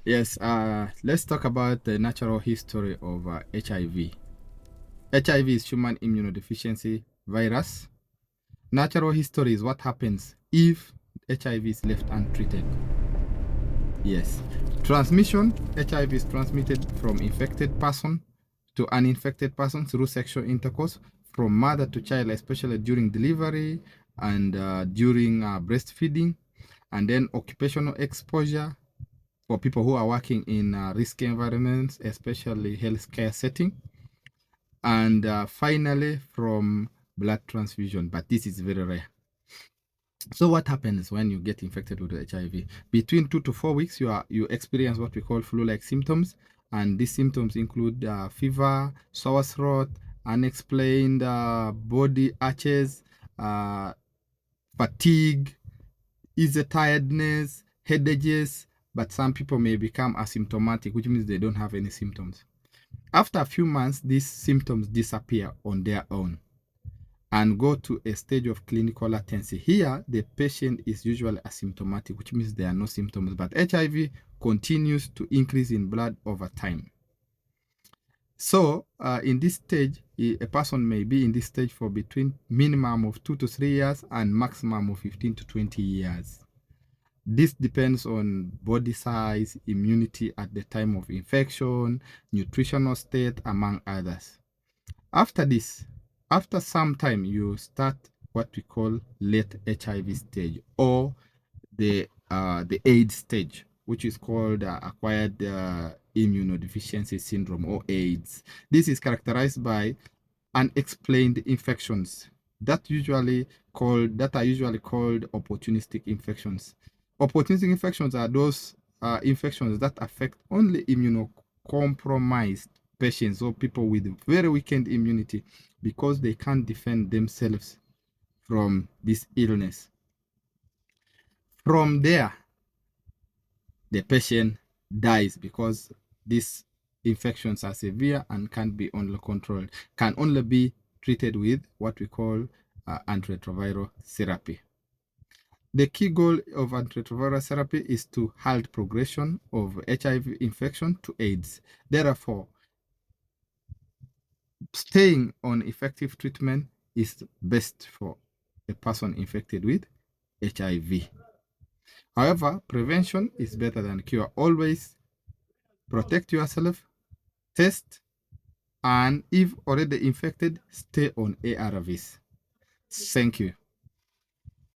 Yes, let's talk about the natural history of HIV. HIV is human immunodeficiency virus. Natural history is what happens if HIV is left untreated. Yes. Transmission: HIV is transmitted from infected person to uninfected person through sexual intercourse, from mother to child, especially during delivery and during breastfeeding, and then occupational exposure for people who are working in risky environments, especially healthcare setting, and finally from blood transfusion, but this is very rare. So what happens when you get infected with HIV? Between 2 to 4 weeks, you experience what we call flu-like symptoms, and these symptoms include fever, sore throat, unexplained body aches, uh, fatigue, easy tiredness, headaches. But some people may become asymptomatic, which means they don't have any symptoms. After a few months, these symptoms disappear on their own and go to a stage of clinical latency. Here, the patient is usually asymptomatic, which means there are no symptoms, but HIV continues to increase in blood over time. So, in this stage, a person may be in this stage for between minimum of 2 to 3 years and maximum of 15 to 20 years. This depends on body size, immunity at the time of infection, nutritional state, among others. After some time, you start what we call late HIV stage, or the AIDS stage, which is called acquired immunodeficiency syndrome, or AIDS. This is characterized by unexplained infections that are usually called opportunistic infections. Opportunistic infections are those infections that affect only immunocompromised patients or people with very weakened immunity because they can't defend themselves from this illness. From there, the patient dies because these infections are severe and can't be only controlled, can only be treated with what we call antiretroviral therapy. The key goal of antiretroviral therapy is to halt progression of HIV infection to AIDS. Therefore, staying on effective treatment is best for a person infected with HIV. However, prevention is better than cure. Always protect yourself, test, and if already infected, stay on ARVs. Thank you.